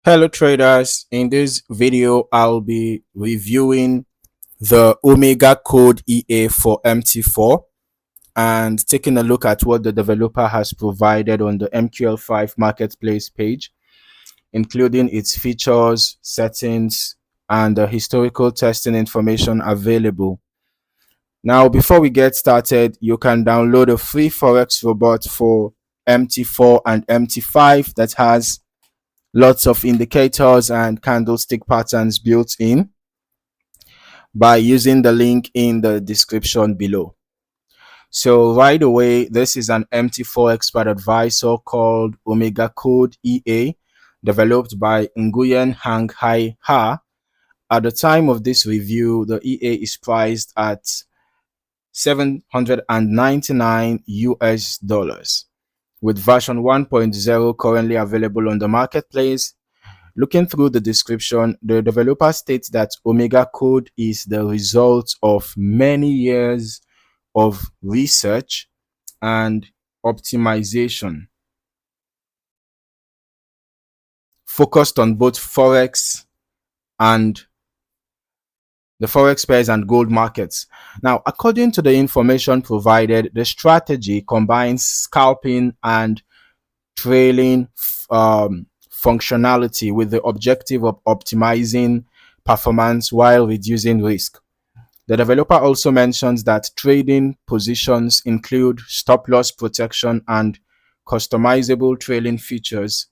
Hello traders, in this video I'll be reviewing the Omega code EA for MT4 and taking a look at what the developer has provided on the MQL5 Marketplace page, including its features, settings, and the historical testing information available. Now, before we get started, you can download a free Forex robot for MT4 and MT5 that has lots of indicators and candlestick patterns built in by using the link in the description below. So right away, this is an MT4 expert advisor called Omega Code EA, developed by Nguyen Hang Hai Ha. At the time of this review, the EA is priced at 799 US dollars, with version 1.0 currently available on the marketplace. Looking through the description, the developer states that Omega Code is the result of many years of research and optimization focused on both Forex and the Forex pairs and gold markets. Now, according to the information provided, the strategy combines scalping and trailing functionality with the objective of optimizing performance while reducing risk. The developer also mentions that trading positions include stop loss protection and customizable trailing features.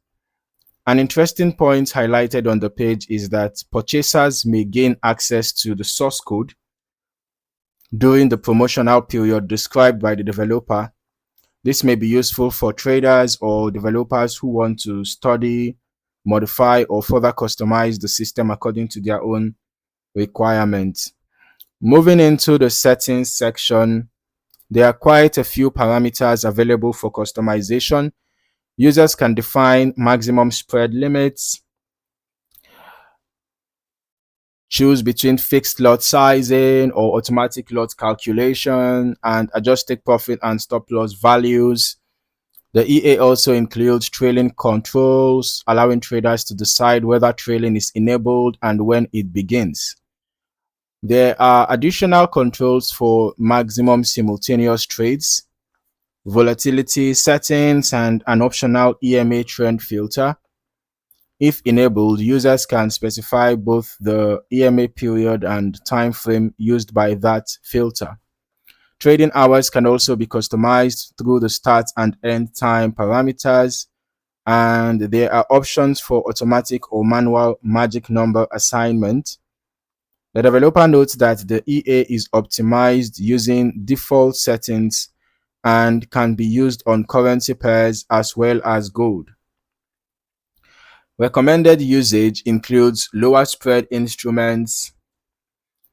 An interesting point highlighted on the page is that purchasers may gain access to the source code during the promotional period described by the developer. This may be useful for traders or developers who want to study, modify, or further customize the system according to their own requirements. Moving into the settings section, there are quite a few parameters available for customization. Users can define maximum spread limits, choose between fixed lot sizing or automatic lot calculation, and adjust take profit and stop loss values. The EA also includes trailing controls, allowing traders to decide whether trailing is enabled and when it begins. There are additional controls for maximum simultaneous trades, volatility settings, and an optional EMA trend filter. If enabled, users can specify both the EMA period and time frame used by that filter. Trading hours can also be customized through the start and end time parameters, and there are options for automatic or manual magic number assignment. The developer notes that the EA is optimized using default settings and can be used on currency pairs as well as gold. Recommended usage includes lower spread instruments,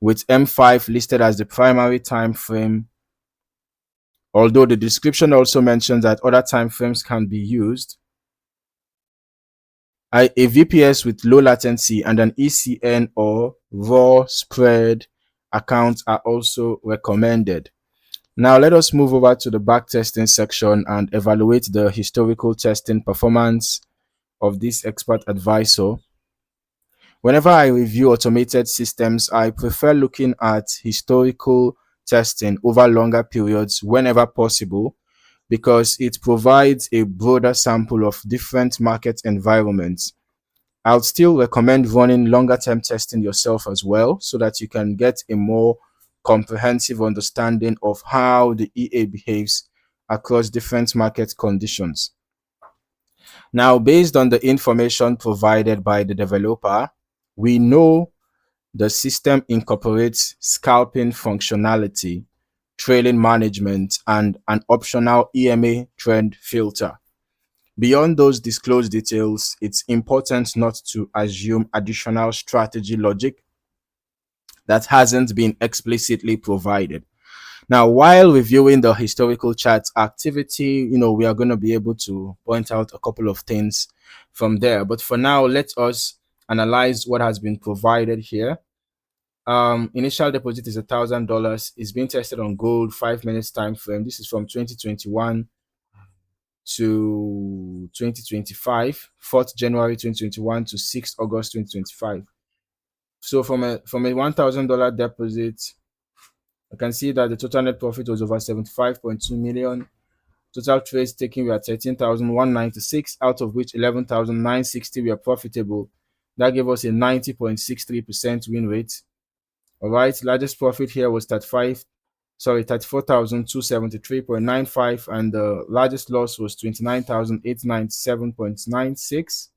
with M5 listed as the primary time frame, although the description also mentions that other time frames can be used. A VPS with low latency and an ECN or raw spread account are also recommended. Now let us move over to the backtesting section and evaluate the historical testing performance of this expert advisor. Whenever I review automated systems, I prefer looking at historical testing over longer periods whenever possible, because it provides a broader sample of different market environments. I'll still recommend running longer term testing yourself as well, so that you can get a more comprehensive understanding of how the EA behaves across different market conditions. Now, based on the information provided by the developer, we know the system incorporates scalping functionality, trailing management, and an optional EMA trend filter. Beyond those disclosed details, it's important not to assume additional strategy logic that hasn't been explicitly provided. Now, while reviewing the historical chart activity, we are going to be able to point out a couple of things from there. But for now, let us analyze what has been provided here. Initial deposit is $1,000. It's being tested on gold 5 minutes time frame. This is from 2021. to 2025, 4th January 2021 to 6th August 2025. So from a $1,000 deposit, I can see that the total net profit was over 75.2 million. Total trades taken were 13,196, out of which 11,960 were profitable. That gave us a 90.63% win rate. All right, largest profit here was 34,273.95, and the largest loss was 29,897.96.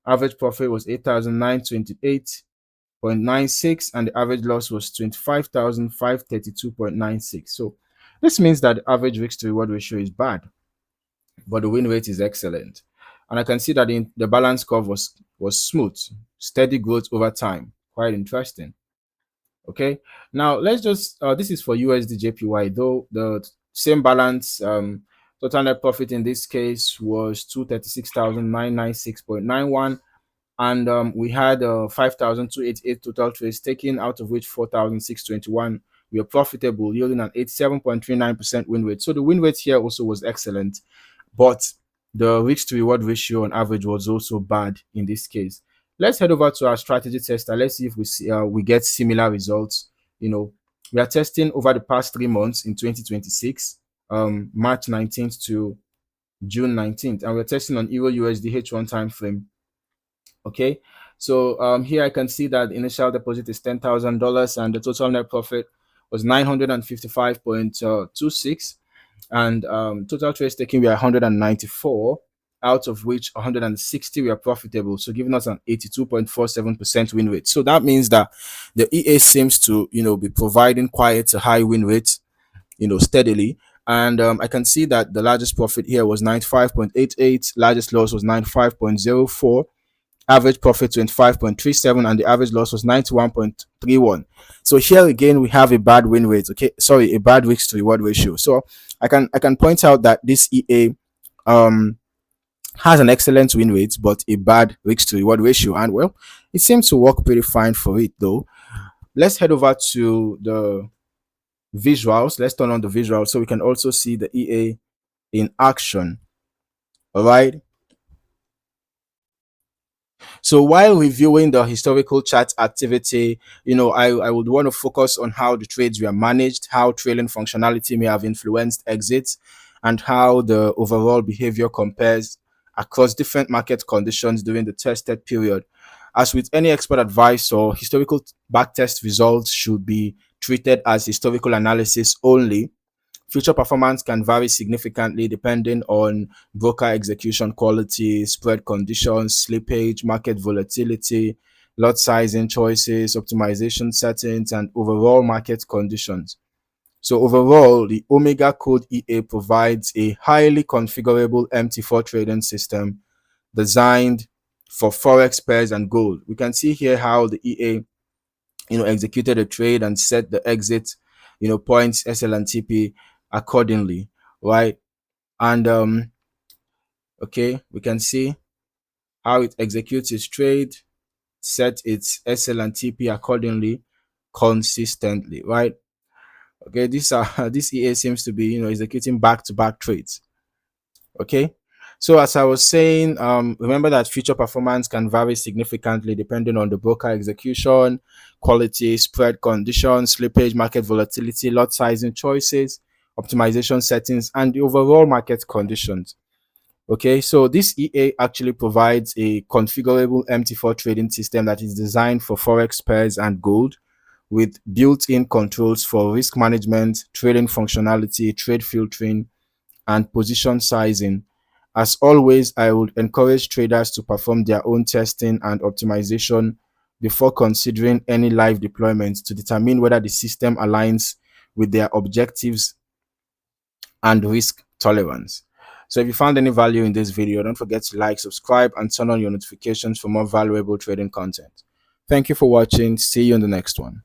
Average profit was 8,928.96, and the average loss was 25,532.96. So this means that the average risk to reward ratio is bad, but the win rate is excellent. And I can see that the balance curve was smooth, steady growth over time. Quite interesting. Okay, now let's just this is for USD JPY, though the same balance. Total net profit in this case was 236,996.91, and we had 5,288 total trades taken, out of which 4,621 were profitable, yielding an 87.39% win rate. So the win rate here also was excellent, but the risk to reward ratio on average was also bad in this case. Let's head over to our strategy tester. Let's see if we get similar results. We are testing over the past 3 months in 2026, March 19th to June 19th, and we're testing on Euro USD H1 time frame. Okay, so here I can see that initial deposit is $10,000 and the total net profit was 955.26, and total trades taken were 194, out of which 160 were profitable, so giving us an 82.47% win rate. So that means that the EA seems to be providing quite a high win rate steadily. And I can see that the largest profit here was 95.88, largest loss was 95.04, average profit 25.37, and the average loss was 91.31. So here again we have a bad win rate, a bad risk to reward ratio. So I can point out that this EA has an excellent win rate but a bad risk to reward ratio, and well, it seems to work pretty fine for it though. Let's head over to the visuals. Let's turn on the visuals so we can also see the EA in action. All right, so while reviewing the historical chart activity, I would want to focus on how the trades were managed, how trailing functionality may have influenced exits, and how the overall behavior compares across different market conditions during the tested period. As with any expert advice, or historical backtest results should be treated as historical analysis only. Future performance can vary significantly depending on broker execution quality, spread conditions, slippage, market volatility, lot sizing choices, optimization settings, and overall market conditions. So overall, the Omega Code EA provides a highly configurable MT4 trading system designed for Forex pairs and gold. We can see here how the EA executed a trade and set the exit points, SL and TP accordingly, right? And okay, we can see how it executes its trade, set its SL and TP accordingly, consistently, right? Okay, this EA seems to be executing back-to-back trades. Okay, so as I was saying, remember that future performance can vary significantly depending on the broker execution quality, spread conditions, slippage, market volatility, lot sizing choices, optimization settings, and the overall market conditions. Okay, so this EA actually provides a configurable MT4 trading system that is designed for Forex pairs and gold, with built-in controls for risk management, trading functionality, trade filtering, and position sizing. As always, I would encourage traders to perform their own testing and optimization before considering any live deployments to determine whether the system aligns with their objectives and risk tolerance. So if you found any value in this video, don't forget to like, subscribe, and turn on your notifications for more valuable trading content. Thank you for watching. See you in the next one.